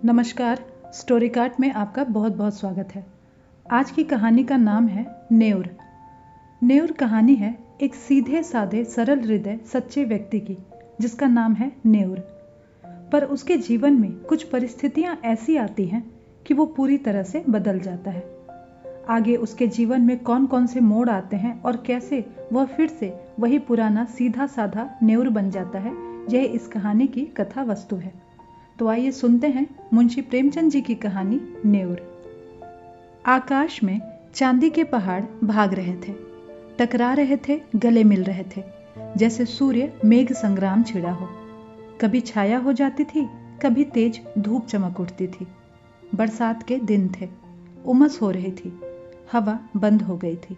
नमस्कार, story cart में आपका बहुत बहुत स्वागत है। आज की कहानी का नाम है नेउर। नेउर कहानी है एक सीधे साधे सरल हृदय सच्चे व्यक्ति की जिसका नाम है नेउर। पर उसके जीवन में कुछ परिस्थितियां ऐसी आती हैं कि वो पूरी तरह से बदल जाता है। आगे उसके जीवन में कौन कौन से मोड़ आते हैं और कैसे वह फिर से वही पुराना सीधा साधा नेउर बन जाता है, यह इस कहानी की कथा वस्तु है। तो आइए सुनते हैं मुंशी प्रेमचंद जी की कहानी नेउर। आकाश में चांदी के पहाड़ भाग रहे थे, टकरा रहे थे, गले मिल रहे थे, जैसे सूर्य मेघ संग्राम छिड़ा हो। कभी छाया हो जाती थी, कभी तेज धूप चमक उठती थी। बरसात के दिन थे, उमस हो रही थी, हवा बंद हो गई थी।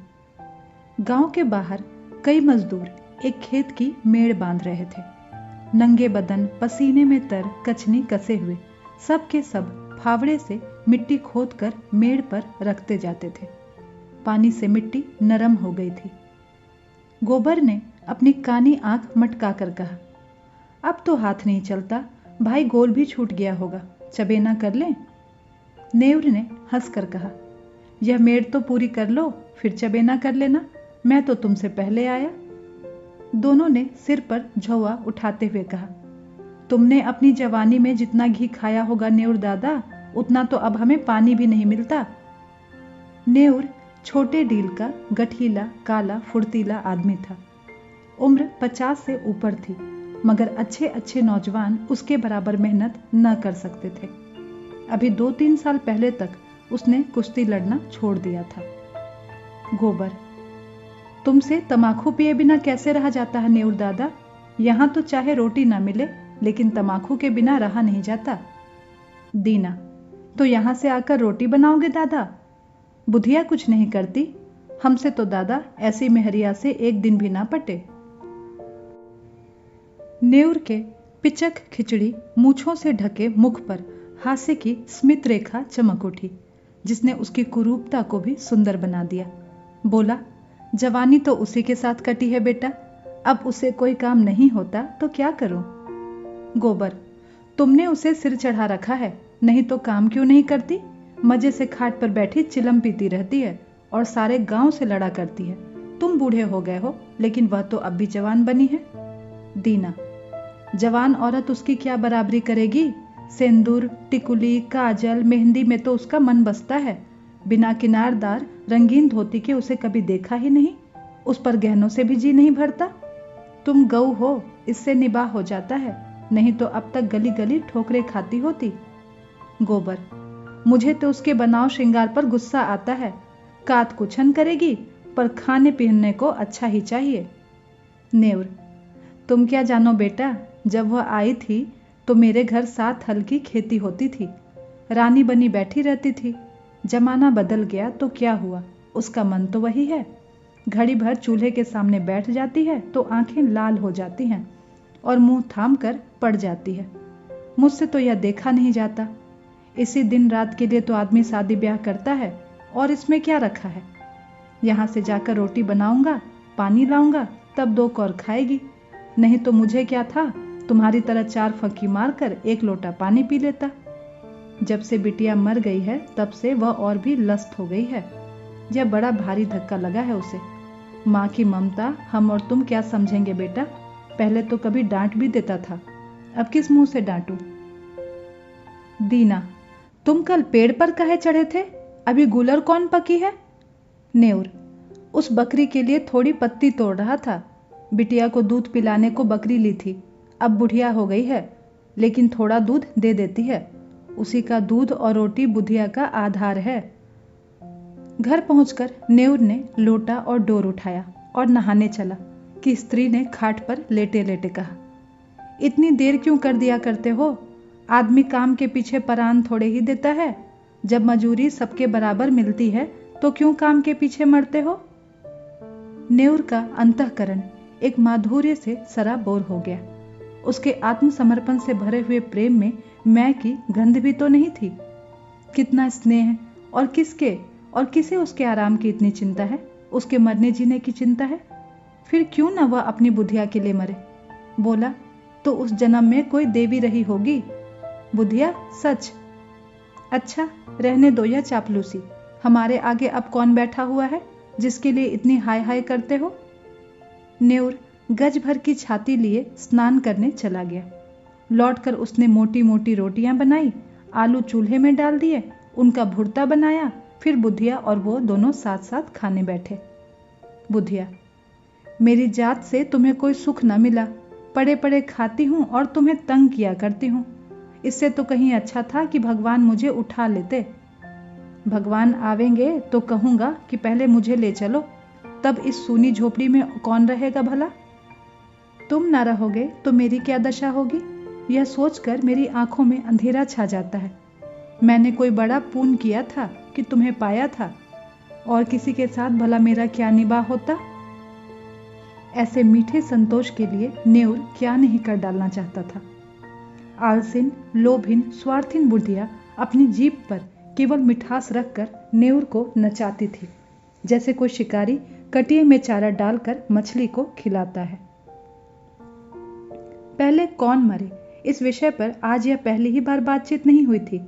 गांव के बाहर कई मजदूर एक खेत की मेड़ बांध रहे थे। नंगे बदन, पसीने में तर, कचनी कसे हुए, सब के सब फावड़े से मिट्टी खोदकर मेड़ पर रखते जाते थे। पानी से मिट्टी नरम हो गई थी। गोबर ने अपनी कानी आंख मटका कर कहा, अब तो हाथ नहीं चलता, भाई गोल भी छूट गया होगा, चबेना कर लें। नेउर ने हंस कर कहा, यह मेड़ तो पूरी कर लो, फिर चबेना कर लेना, मैं तो तुमसे पहले आया। दोनों ने सिर पर झोवा उठाते हुए कहा, तुमने अपनी जवानी में जितना घी खाया होगा नेउर दादा, उतना तो अब हमें पानी भी नहीं मिलता। नेउर छोटे डील का गठीला, काला, फुर्तीला आदमी था। उम्र 50 से ऊपर थी, मगर अच्छे अच्छे नौजवान उसके बराबर मेहनत न कर सकते थे। अभी 2-3 साल पहले तक उसने कुश्ती लड़ना छोड़ दिया था। गोबर, तुमसे तमाकू पिए बिना कैसे रहा जाता है नेउर दादा? यहाँ तो चाहे रोटी ना मिले, लेकिन तमाकू के बिना रहा नहीं जाता। दीना, तो यहाँ से आकर रोटी बनाओगे दादा? बुधिया कुछ नहीं करती, हमसे तो दादा ऐसी मेहरिया से एक दिन भी ना पटे। नेउर के पिचक खिचड़ी मूछों से ढके मुख पर हास्य की स्मित रेखा चमक उठी, जिसने उसकी कुरूपता को भी सुंदर बना दिया। बोला, जवानी तो उसी के साथ कटी है बेटा, अब उसे कोई काम नहीं होता तो क्या करूं? गोबर, तुमने उसे सिर चढ़ा रखा है, नहीं तो काम क्यों नहीं करती? मजे से खाट पर बैठी चिलम पीती रहती है और सारे गांव से लड़ा करती है। तुम बूढ़े हो गए हो, लेकिन वह तो अब भी जवान बनी है। दीना, जवान औरत उसकी क्या बराबरी करेगी? सिंदूर, टिकुली, काजल, मेहंदी में तो उसका मन बसता है। बिना किनारदार रंगीन धोती के उसे कभी देखा ही नहीं, उस पर गहनों से भी जी नहीं भरता। तुम गऊ हो, इससे निबाह हो जाता है, नहीं तो अब तक गली गली ठोकरे खाती होती। गोबर, मुझे तो उसके बनाव श्रृंगार पर गुस्सा आता है। कात कुछन करेगी, पर खाने पीने को अच्छा ही चाहिए। नेउर, तुम क्या जानो बेटा, जब वह आई थी तो मेरे घर 7 हल की खेती होती थी, रानी बनी बैठी रहती थी। जमाना बदल गया तो क्या हुआ, उसका मन तो वही है। घड़ी भर चूल्हे के सामने बैठ जाती है तो आंखें लाल हो जाती हैं और मुंह थाम कर पड़ जाती है। मुझसे तो यह देखा नहीं जाता। इसी दिन रात के लिए तो आदमी शादी ब्याह करता है, और इसमें क्या रखा है? यहाँ से जाकर रोटी बनाऊंगा, पानी लाऊंगा, तब 2 कौर खाएगी, नहीं तो मुझे क्या था, तुम्हारी तरह 4 फंकी मारकर 1 लोटा पानी पी लेता। जब से बिटिया मर गई है तब से वह और भी लस्त हो गई है। यह बड़ा भारी धक्का लगा है उसे। माँ की ममता हम और तुम क्या समझेंगे बेटा? पहले तो कभी डांट भी देता था, अब किस मुंह से डांटूं? दीना, तुम कल पेड़ पर काहे चढ़े थे? अभी गुलर कौन पकी है? नेउर, उस बकरी के लिए थोड़ी पत्ती तोड़ रहा था। बिटिया को दूध पिलाने को बकरी ली थी, अब बुढ़िया हो गई है, लेकिन थोड़ा दूध दे देती है। उसी का दूध और रोटी बुधिया का आधार है। घर पहुंचकर नेउर ने लोटा और डोर उठाया और नहाने चला कि स्त्री ने खाट पर लेटे लेटे कहा, इतनी देर क्यों कर दिया करते हो? आदमी काम के पीछे परान थोड़े ही देता है। जब मजूरी सबके बराबर मिलती है तो क्यों काम के पीछे मरते हो? नेउर का अंतःकरण एक माधुर्य से सराबोर हो गया। उसके आत्मसमर्पण से भरे हुए प्रेम में मैं की गंध भी तो नहीं थी। कितना स्नेह, और किसके और किसे उसके आराम की इतनी चिंता है? उसके मरने जीने की चिंता है। फिर क्यों न वह अपनी बुधिया के लिए मरे? बोला, तो उस जन्म में कोई देवी रही होगी। बुधिया, सच अच्छा, रहने दो यह चापलूसी। हमारे आगे अब कौन बैठा हुआ है जिसके लिए इतनी हाय हाय करते हो? नेउर गज भर की छाती लिए स्नान करने चला गया। लौटकर उसने मोटी मोटी रोटियां बनाई, आलू चूल्हे में डाल दिए, उनका भुर्ता बनाया। फिर बुधिया और वो दोनों साथ साथ खाने बैठे। बुधिया, मेरी जात से तुम्हें कोई सुख न मिला। पड़े पड़े खाती हूँ और तुम्हें तंग किया करती हूँ। इससे तो कहीं अच्छा था कि भगवान मुझे उठा लेते। भगवान आवेंगे तो कहूँगा कि पहले मुझे ले चलो, तब इस सूनी झोपड़ी में कौन रहेगा भला? तुम ना रहोगे तो मेरी क्या दशा होगी? यह सोचकर मेरी आंखों में अंधेरा छा जाता है। मैंने कोई बड़ा पुण्य किया था कि तुम्हें पाया था, और किसी के साथ भला मेरा क्या निबाह होता? ऐसे मीठे संतोष के लिए नेउर क्या नहीं कर डालना चाहता था। आलसिन, लोभिन, स्वार्थिन बुढ़िया अपनी जीभ पर केवल मिठास रखकर नेउर को नचाती थी, जैसे कोई शिकारी कटिए में चारा डालकर मछली को खिलाता है। पहले कौन मरे, इस विषय पर आज यह पहली ही बार बातचीत नहीं हुई थी।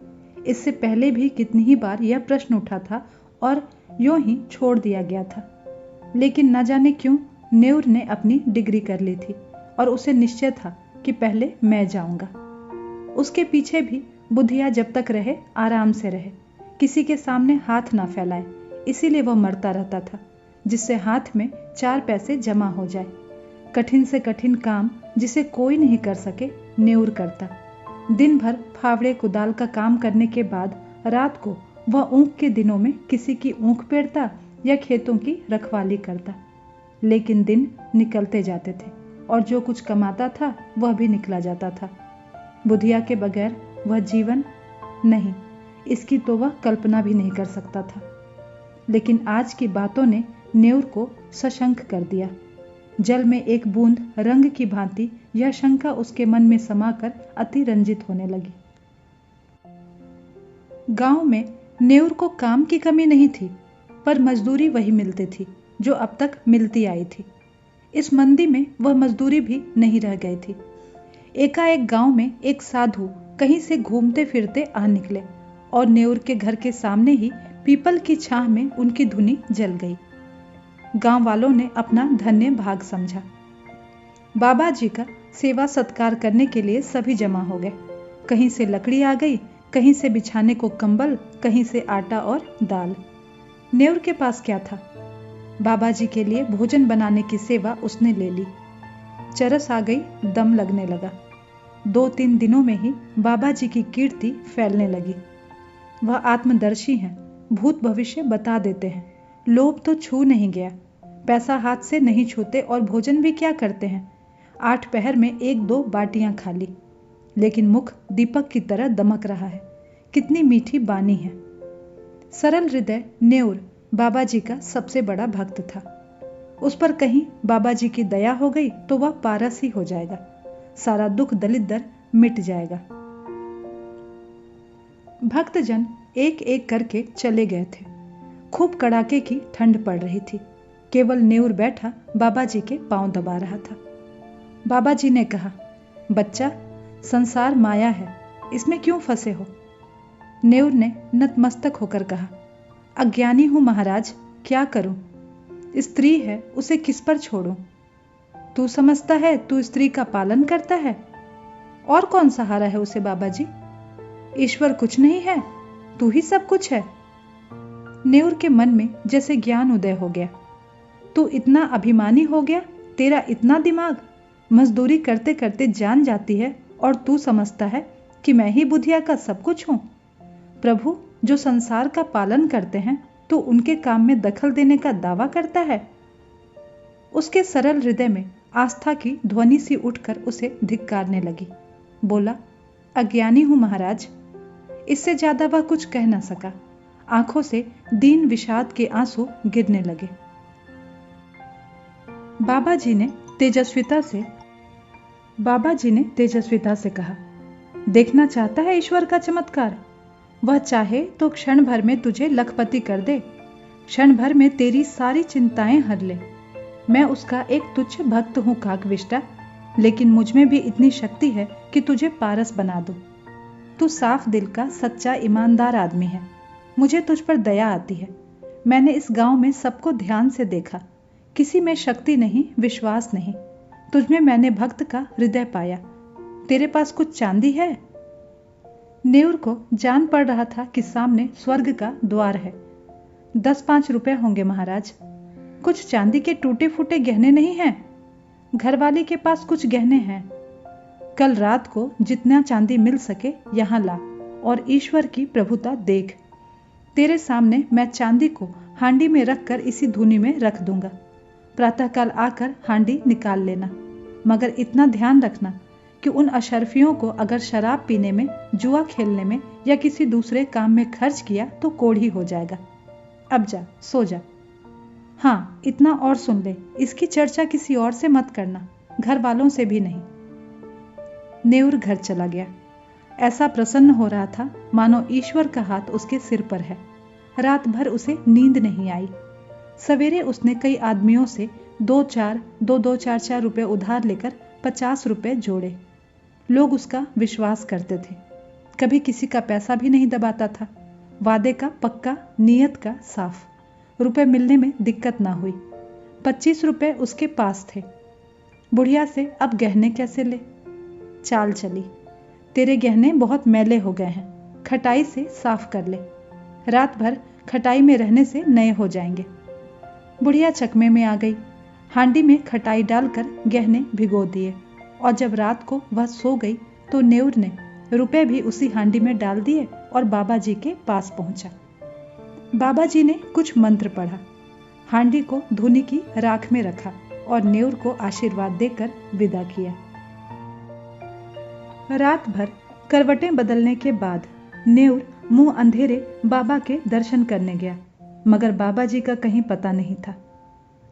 इससे पहले भी कितनी ही बार यह प्रश्न उठा था और यूं ही छोड़ दिया गया था। लेकिन न जाने क्यों नेउर ने अपनी डिग्री कर ली थी और उसे निश्चय था कि पहले मैं जाऊंगा। उसके पीछे भी बुधिया जब तक रहे आराम से रहे, किसी के सामने हाथ ना फैलाए। इसीलिए वह मरता रहता था, जिससे हाथ में 4 पैसे जमा हो जाए। कठिन से कठिन काम जिसे कोई नहीं कर सके, नेउर करता। दिन भर फावड़े कुदाल का काम करने के बाद रात को वह ऊँख के दिनों में किसी की ऊँख पेड़ता या खेतों की रखवाली करता। लेकिन दिन निकलते जाते थे और जो कुछ कमाता था वह भी निकला जाता था। बुधिया के बगैर वह जीवन नहीं, इसकी तो वह कल्पना भी नहीं कर सकता था। लेकिन आज की बातों ने नेउर को सशंक कर दिया। जल में एक बूंद रंग की भांति यह शंका उसके मन में समाकर अति रंजित होने लगी। गांव में नेउर को काम की कमी नहीं थी, पर मजदूरी वही मिलती थी जो अब तक मिलती आई थी। इस मंदी में वह मजदूरी भी नहीं रह गई थी। एकाएक गांव में एक साधु कहीं से घूमते फिरते आ निकले और नेउर के घर के सामने ही पीपल की छाह में उनकी धुनी जल गई। गांव वालों ने अपना धन्य भाग समझा। बाबा जी का सेवा सत्कार करने के लिए सभी जमा हो गए। कहीं से लकड़ी आ गई, कहीं से बिछाने को कंबल, कहीं से आटा और दाल। नेउर के पास क्या था? बाबा जी के लिए भोजन बनाने की सेवा उसने ले ली। चरस आ गई, दम लगने लगा। 2-3 दिनों में ही बाबा जी की कीर्ति फैलने लगी। वह आत्मदर्शी हैं, भूत भविष्य बता देते हैं। लोभ तो छू नहीं गया, पैसा हाथ से नहीं छूते और भोजन भी क्या करते हैं। 8 पहर में 1-2 बाटियां खा ली, लेकिन मुख दीपक की तरह दमक रहा है। कितनी मीठी बानी है। सरल हृदय नेउर बाबा जी का सबसे बड़ा भक्त था। उस पर कहीं बाबा जी की दया हो गई तो वह पारस ही हो जाएगा, सारा दुख दलिद्र मिट जाएगा। भक्तजन एक एक करके चले गए थे। खूब कड़ाके की ठंड पड़ रही थी। केवल नेउर बैठा बाबा जी के पांव दबा रहा था। बाबा जी ने कहा, बच्चा, संसार माया है, इसमें क्यों फंसे हो? नेउर ने नतमस्तक होकर कहा, अज्ञानी हूं महाराज, क्या करूं? स्त्री है, उसे किस पर छोड़ूं? तू समझता है तू स्त्री का पालन करता है, और कौन सहारा है उसे बाबा जी? ईश्वर कुछ नहीं है, तू ही सब कुछ है। नेउर के मन में जैसे ज्ञान उदय हो गया। तू इतना अभिमानी हो गया, तेरा इतना दिमाग, मजदूरी करते करते जान जाती है और तू समझता है कि मैं ही बुधिया का सब कुछ हूं। प्रभु जो संसार का पालन करते हैं तो उनके काम में दखल देने का दावा करता है। उसके सरल हृदय में आस्था की ध्वनि सी उठकर उसे धिक्कारने लगी। बोला, अज्ञानी हूं महाराज। इससे ज्यादा वह कुछ कह न सका। आंखों से दीन विषाद के आंसू गिरने लगे। बाबा जी ने तेजस्विता से कहा, देखना चाहता है ईश्वर का चमत्कार? वह चाहे तो क्षण भर में तुझे लखपति कर दे, क्षण भर में तेरी सारी चिंताएं हर ले। मैं उसका एक तुच्छ भक्त हूं काकविष्टा, लेकिन मुझ में भी इतनी शक्ति है कि तुझे पारस बना दूं। तू साफ दिल का सच्चा ईमानदार आदमी है। मुझे तुझ पर दया आती है। मैंने इस गांव में सबको ध्यान से देखा, किसी में शक्ति नहीं, विश्वास नहीं। तुझमें मैंने भक्त का हृदय पाया। तेरे पास कुछ चांदी है? नेउर को जान पड़ रहा था कि सामने स्वर्ग का द्वार है। 10-5 रुपए होंगे महाराज। कुछ चांदी के टूटे फूटे गहने नहीं हैं? घरवाली के पास कुछ गहने हैं। कल रात को जितना चांदी मिल सके यहाँ ला और ईश्वर की प्रभुता देख। तेरे सामने मैं चांदी को हांडी में रखकर इसी धूनी में रख दूंगा। प्रातःकाल आकर हांडी निकाल लेना, मगर इतना ध्यान रखना कि उन अशरफियों को अगर शराब पीने में, जुआ खेलने में या किसी दूसरे काम में खर्च किया तो कोढ़ी हो जाएगा। अब जा, सो जा। हाँ, इतना और सुन ले, इसकी चर्चा किसी और से मत करना, घर वालों से भी नहीं। नेउर घर चला गया। ऐसा प्रसन्न हो रहा था मानो ईश्वर का हाथ उसके सिर पर है। रात भर उसे नींद नहीं आई। सवेरे उसने कई आदमियों से 2-4 रुपए उधार लेकर 50 रुपए जोड़े। लोग उसका विश्वास करते थे, कभी किसी का पैसा भी नहीं दबाता था। वादे का पक्का, नियत का साफ। रुपए मिलने में दिक्कत ना हुई। 25 रुपए उसके पास थे। बुढ़िया से अब गहने कैसे ले? चाल चली, तेरे गहने बहुत मैले हो गए हैं, खटाई से साफ कर ले। रात भर खटाई में रहने से नए हो जाएंगे। बुढ़िया चकमे में आ गई। हांडी में खटाई डालकर गहने भिगो दिए और जब रात को वह सो गई तो नेउर ने रुपए भी उसी हांडी में डाल दिए और बाबा जी के पास पहुंचा। बाबा जी ने कुछ मंत्र पढ़ा, हांडी को धूनी की राख में रखा और नेउर को आशीर्वाद देकर विदा किया। रात भर करवटें बदलने के बाद नेउर मुंह अंधेरे बाबा के दर्शन करने गया, मगर बाबा जी का कहीं पता नहीं था।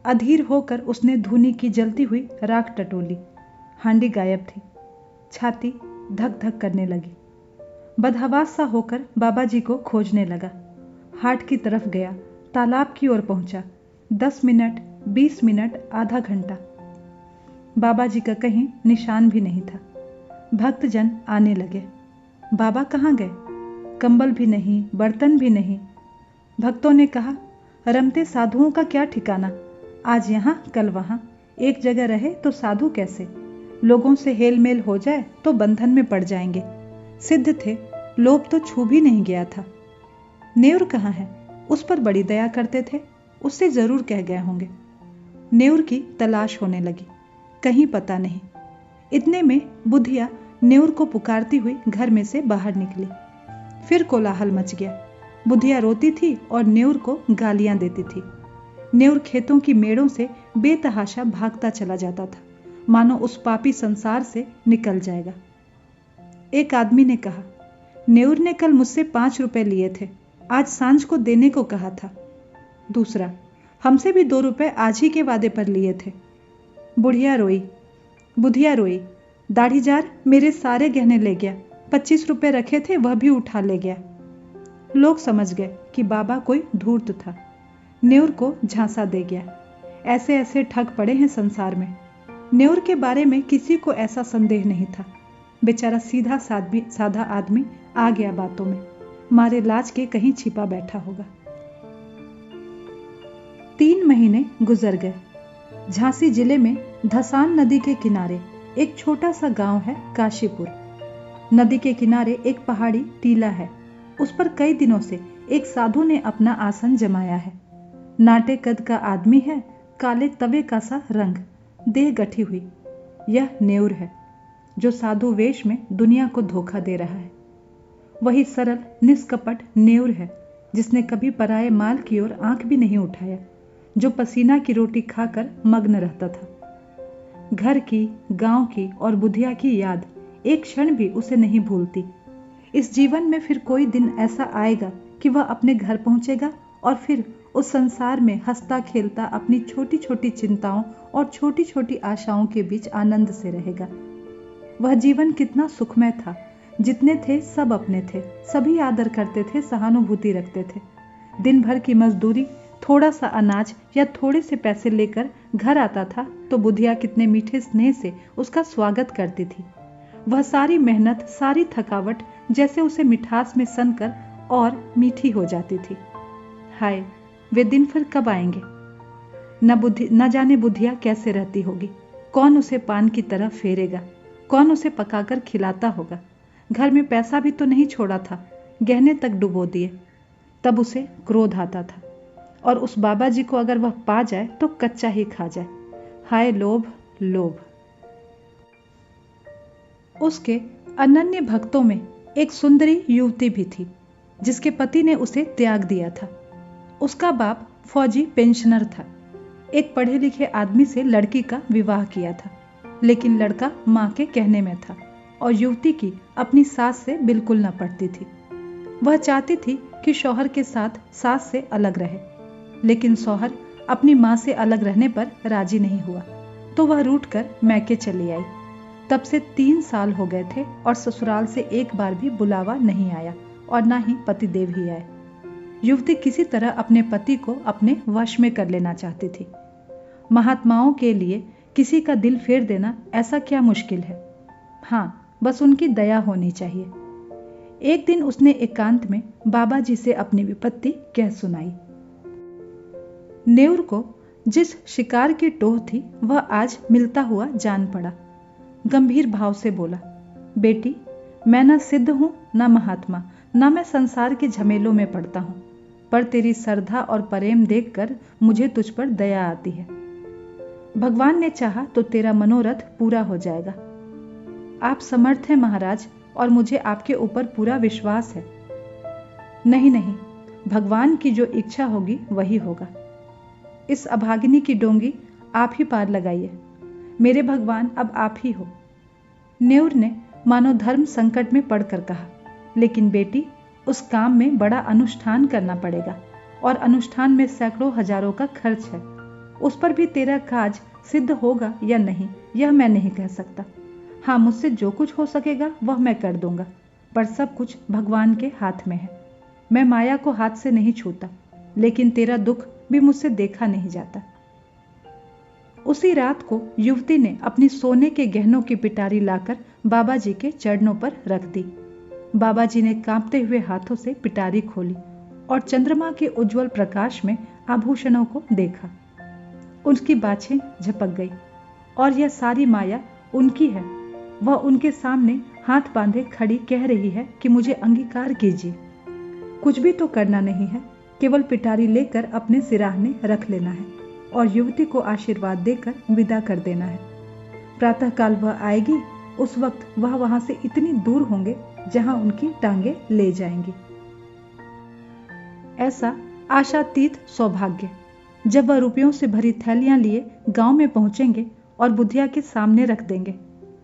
अधीर होकर उसने धूनी की जलती हुई राख टटोली। हांडी गायब थी। छाती धक धक करने लगी। बदहवास सा होकर बाबा जी को खोजने लगा। हाट की तरफ गया, तालाब की ओर पहुंचा। 10 मिनट, 20 मिनट, आधा घंटा, बाबा जी का कहीं निशान भी नहीं था। भक्तजन आने लगे। बाबा कहाँ गए? कंबल भी नहीं, बर्तन भी नहीं। भक्तों ने कहा, रमते साधुओं का क्या ठिकाना, आज यहाँ कल वहाँ, एक जगह रहे तो साधु कैसे? लोगों से हेल मेल हो जाए तो बंधन में पड़ जाएंगे। सिद्ध थे, लोभ तो छू भी नहीं गया था। नेउर कहाँ है? उस पर बड़ी दया करते थे, उससे जरूर कह गए होंगे। नेउर की तलाश होने लगी, कहीं पता नहीं। इतने में बुधिया नेउर को पुकारती हुई घर में से बाहर निकली। फिर कोलाहल मच गया। बुधिया रोती थी और नेउर को गालियां देती थी। नेउर खेतों की मेड़ों से बेतहाशा भागता चला जाता था, मानो उस पापी संसार से निकल जाएगा। एक आदमी ने कहा, नेउर ने कल मुझसे 5 रुपए लिए थे, आज सांझ को देने को कहा था। दूसरा, हमसे भी 2 रुपए आज ही के वादे पर लिए थे। बुढ़िया रोई, बुधिया रोई, दाढ़ीजार मेरे सारे गहने ले गया, 25 रुपए रखे थे वह भी उठा ले गया। लोग समझ गए कि बाबा कोई धूर्त था, नेउर को झांसा दे गया। ऐसे ऐसे ठग पड़े हैं संसार में। नेउर के बारे में किसी को ऐसा संदेह नहीं था। बेचारा सीधा साधा आदमी आ गया बातों में, मारे लाज के कहीं छिपा बैठा होगा। 3 महीने गुजर गए। झांसी जिले में धसान नदी के किनारे एक छोटा सा गांव है, काशीपुर। नदी के किनारे एक पहाड़ी टीला है। उस पर कई दिनों से एक साधु ने अपना आसन जमाया है। नाटे कद का आदमी है, काले तवे का सा रंग, देह गठी हुई। यह नेउर है, जो साधु वेश में दुनिया को धोखा दे रहा है। वही सरल निष्कपट नेउर है, जिसने कभी पराये माल की ओर आंख भी नहीं उठाया, जो पसीना की रोटी खाकर मग्न रहता था। घर की, गांव की और बुधिया की याद एक क्षण भी उसे नहीं भूलती। इस जीवन में फिर कोई दिन ऐसा आएगा कि वह अपने घर पहुंचेगा और फिर उस संसार में हंसता खेलता अपनी छोटी छोटी चिंताओं और छोटी छोटी आशाओं के बीच आनंद से रहेगा। वह जीवन कितना सुखमय था। जितने थे सब अपने थे, सभी आदर करते थे, सहानुभूति रखते थे। दिन भर की मजदूरी, थोड़ा सा अनाज या थोड़े से पैसे लेकर घर आता था तो बुधिया कितने मीठे स्नेह से उसका स्वागत करती थी। वह सारी मेहनत, सारी थकावट जैसे उसे मिठास में सनकर और मीठी हो जाती थी। हाय, वे दिन फिर कब आएंगे? न जाने बुधिया कैसे रहती होगी। कौन उसे पान की तरह फेरेगा? कौन उसे पकाकर खिलाता होगा? घर में पैसा भी तो नहीं छोड़ा था, गहने तक डुबो दिए। तब उसे क्रोध आता था, और उस बाबा जी को अगर वह पा जाए तो कच्चा ही खा जाए। हाय लोभ, लोभ। उसके अनन्य भक्तों में एक सुंदरी युवती भी थी, जिसके पति ने उसे त्याग दिया था। उसका बाप फौजी पेंशनर था। एक पढ़े लिखे आदमी से लड़की का विवाह किया था, लेकिन लड़का माँ के कहने में था और युवती की अपनी सास से बिल्कुल न पटती थी। वह चाहती थी कि शौहर के साथ सास से अलग रहे, लेकिन शौहर अपनी माँ से अलग रहने पर राजी नहीं हुआ, तो वह रूठकर मैके चली आई। तब से 3 साल हो गए थे और ससुराल से एक बार भी बुलावा नहीं आया और ना ही पतिदेव ही आए। युवती किसी तरह अपने पति को अपने वश में कर लेना चाहती थी। महात्माओं के लिए किसी का दिल फेर देना ऐसा क्या मुश्किल है? हाँ, बस उनकी दया होनी चाहिए। एक दिन उसने एकांत में बाबा जी से अपनी विपत्ति कह सुनाई। नेउर को जिस शिकार की टोह थी वह आज मिलता हुआ जान पड़ा। गंभीर भाव से बोला, बेटी, मैं न सिद्ध हूं न महात्मा, न मैं संसार के झमेलों में पड़ता हूं, पर तेरी श्रद्धा और प्रेम देखकर मुझे तुझ पर दया आती है। भगवान ने चाहा तो तेरा मनोरथ पूरा हो जाएगा। आप समर्थ हैं महाराज, और मुझे आपके ऊपर पूरा विश्वास है। नहीं नहीं, भगवान की जो इच्छा होगी वही होगा। इस अभागिनी की डोंगी आप ही पार लगाइए। मेरे भगवान, अब आप ही हो। नेउर ने मानो धर्म संकट में पड़कर कहा, लेकिन बेटी, उस काम में बड़ा अनुष्ठान करना पड़ेगा, और अनुष्ठान में सैकड़ों हजारों का खर्च है। उस पर भी तेरा काज सिद्ध होगा या नहीं, यह मैं नहीं कह सकता। हाँ, मुझसे जो कुछ हो सकेगा वह मैं कर दूंगा, पर सब कुछ भगवान के हाथ में है। मैं माया को हाथ से नहीं छूता, लेकिन तेरा दुख भी मुझसे देखा नहीं जाता। उसी रात को युवती ने अपनी सोने के गहनों की पिटारी लाकर बाबा जी के चरणों पर रख दी। बाबा जी ने कांपते हुए हाथों से पिटारी खोली और चंद्रमा के उज्जवल प्रकाश में आभूषणों को देखा। उसकी बाछें झपक गई, और यह सारी माया उनकी है। वह उनके सामने हाथ बांधे खड़ी कह रही है कि मुझे अंगीकार कीजिए। कुछ भी तो करना नहीं है, केवल पिटारी लेकर अपने सिराहने रख लेना है और युवती को आशीर्वाद देकर विदा कर देना है। प्रातःकाल वह आएगी, उस वक्त वह वहां से इतनी दूर होंगे जहां उनकी टांगे ले जाएंगी। ऐसा आशातीत सौभाग्य जब वह रुपयों से भरी थैलियां लिए गांव में पहुंचेंगे और बुधिया के सामने रख देंगे।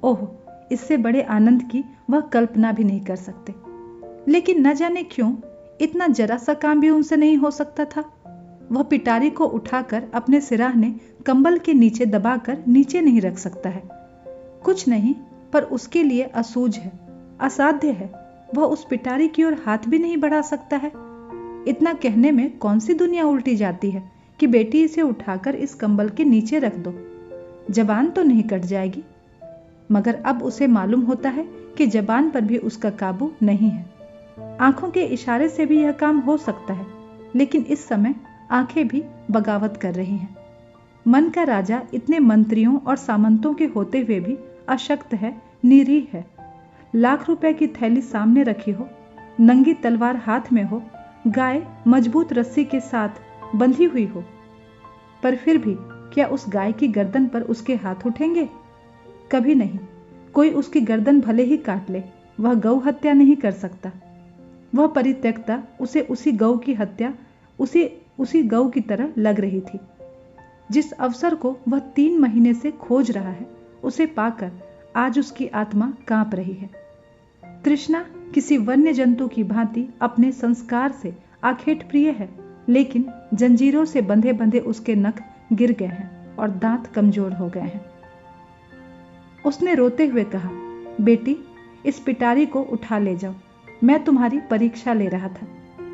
ओह, इससे बड़े आनंद की वह कल्पना भी नहीं कर सकते। लेकिन न जाने क्यों इतना जरा सा काम भी उनसे नहीं हो सकता था। वह पिटारी को उठाकर अपने सिराहने कंबल के नीचे दबाकर नीचे नहीं रख सकता है। कुछ नहीं, पर उसके लिए असूझ है, असाध्य है। वह उस पिटारी की ओर हाथ भी नहीं बढ़ा सकता है। इतना कहने में कौन सी दुनिया उल्टी जाती है कि बेटी, इसे उठाकर इस कंबल के नीचे रख दो, जबान तो नहीं कट जाएगी। मगर अब उसे मालूम होता है कि जबान पर भी उसका काबू नहीं है। आंखों के इशारे से भी यह काम हो सकता है, लेकिन इस समय आंखें भी बगावत कर रही हैं। मन का राजा इतने मंत्रियों और सामंतों के होते हुए भी अशक्त है, निरीह है। लाख रुपए की थैली सामने रखी हो, नंगी तलवार हाथ में हो, गाय मजबूत रस्सी के साथ बंधी हुई हो, पर फिर भी क्या उस गाय की गर्दन पर उसके हाथ उठेंगे? कभी नहीं। कोई उसकी गर्दन भले ही काट ले, वह गौ हत्या नहीं कर सकता। वह परित्यक्ता उसे उसी गौ की हत्या उसी गौ की तरह लग रही थी। जिस अवसर को वह 3 महीने से खोज रहा है, उसे पाकर आज उसकी आत्मा कांप रही है। तृष्णा किसी वन्य जंतु की भांति अपने संस्कार से आखेट प्रिय है, लेकिन जंजीरों से बंधे बंधे उसके नख गिर गए हैं और दांत कमजोर हो गए हैं। उसने रोते हुए कहा, बेटी, इस पिटारी को उठा ले जाओ। मैं तुम्हारी परीक्षा ले रहा था।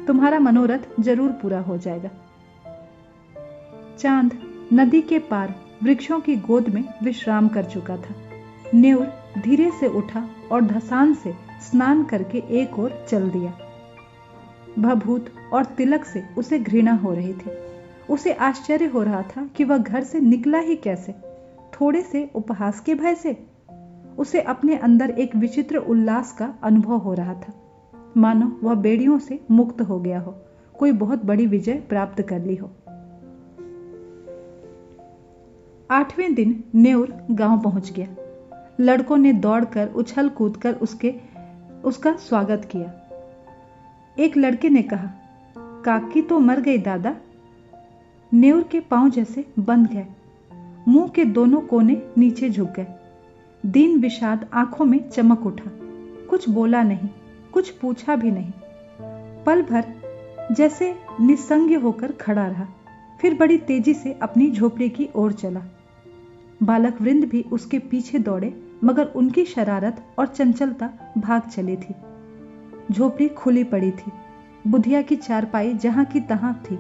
तुम्हारा मनोरथ जरूर पूरा हो जाएगा। चांद नदी के पार वृक्षों की गोद में विश्राम कर चुका था। नेउर धीरे से उठा और धसान से स्नान करके एक ओर चल दिया। भभूत और तिलक से उसे घृणा हो रही थी। उसे आश्चर्य हो रहा था कि वह घर से निकला ही कैसे, थोड़े से उपहास के भय से। उसे अपने अंदर एक विचित्र उल्लास का अनुभव हो रहा था, मानो वह बेड़ियों से मुक्त हो गया हो, कोई बहुत बड़ी विजय प्राप्त कर ली हो। 8वें दिन नेउर गांव पहुंच गया। लड़कों ने दौड़कर उछल कूदकर उसका स्वागत किया। एक लड़के ने कहा, काकी तो मर गई दादा। नेउर के पांव जैसे बंध गए, मुंह के दोनों कोने नीचे झुक गए। दीन विषाद आंखों में चमक उठा। कुछ बोला नहीं, कुछ पूछा भी नहीं। पल भर जैसे निस्संग होकर खड़ा रहा, फिर बड़ी तेजी से अपनी झोपड़ी की ओर चला। बालक वृंद भी उसके पीछे दौड़े, मगर उनकी शरारत और चंचलता भाग चली थी। झोपड़ी खुली पड़ी थी। बुधिया की चारपाई जहां की तहां थी।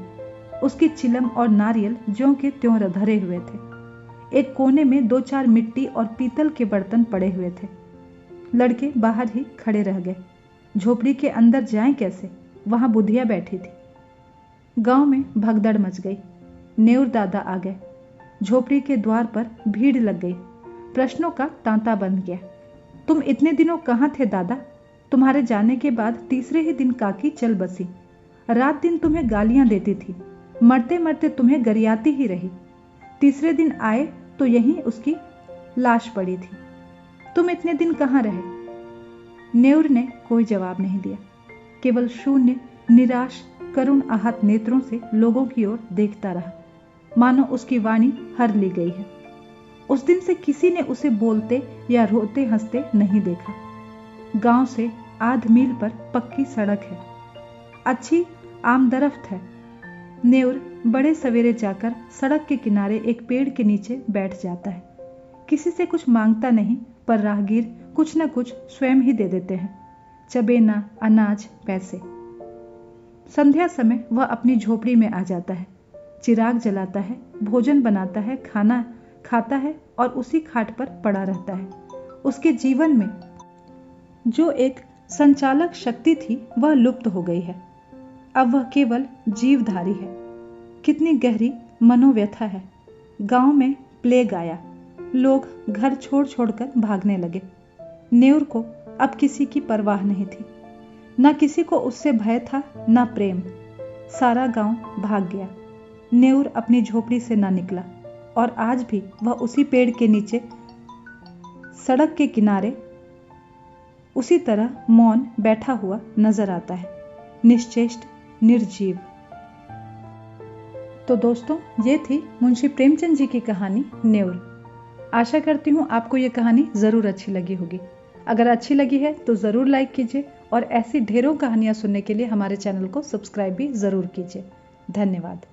उसकी चिलम और नारियल ज्यों के त्यों धरे हुए थे। एक कोने में 2-4 मिट्टी और पीतल के बर्तन पड़े हुए थे। लड़के बाहर ही खड़े रह गए। झोपड़ी के अंदर जाएं कैसे? वहां बुधिया बैठी थी। गांव में भगदड़ मच गई। नेउर दादा आ गए। झोपड़ी के द्वार पर भीड़ लग गई। प्रश्नों का तांता बन गया। तुम इतने दिनों कहाँ थे दादा? तुम्हारे जाने के बाद तीसरे ही दिन काकी चल बसी। रात दिन तुम्हें गालियां देती थी, मरते मरते तुम्हें गरियाती ही रही। तीसरे दिन आए तो यहीं उसकी लाश पड़ी थी। तुम इतने दिन कहाँ रहे? नेउर ने कोई जवाब नहीं दिया, केवल शून्य निराश करुण आहत नेत्रों से लोगों की ओर देखता रहा, मानो उसकी वाणी हर ली गई है। उस दिन से किसी ने उसे बोलते या रोते हंसते नहीं देखा। गांव से आध मील पर पक्की सड़क है, अच्छी आमदरफ्त है। नेउर बड़े सवेरे जाकर सड़क के किनारे एक पेड़ के नीचे बैठ जाता है। किसी से कुछ मांगता नहीं, पर राहगीर कुछ न कुछ स्वयं ही दे देते हैं, चबेना, अनाज, पैसे। संध्या समय वह अपनी झोपड़ी में आ जाता है, चिराग जलाता है, भोजन बनाता है, खाना खाता है और उसी खाट पर पड़ा रहता है। उसके जीवन में जो एक संचालक शक्ति थी वह लुप्त हो गई है। अब वह केवल जीवधारी है। कितनी गहरी मनोव्यथा है। गांव में प्लेग आया, लोग घर छोड़ छोड़कर भागने लगे। नेउर को अब किसी की परवाह नहीं थी, न किसी को उससे भय था, न प्रेम। सारा गांव भाग गया। नेउर अपनी झोपड़ी से न निकला और आज भी वह उसी पेड़ के नीचे सड़क के किनारे उसी तरह मौन बैठा हुआ नजर आता है, निश्चेष्ट, निर्जीव। तो दोस्तों, ये थी मुंशी प्रेमचंद जी की कहानी नेउर। आशा करती हूँ आपको ये कहानी जरूर अच्छी लगी होगी। अगर अच्छी लगी है तो जरूर लाइक कीजिए और ऐसी ढेरों कहानियां सुनने के लिए हमारे चैनल को सब्सक्राइब भी जरूर कीजिए। धन्यवाद।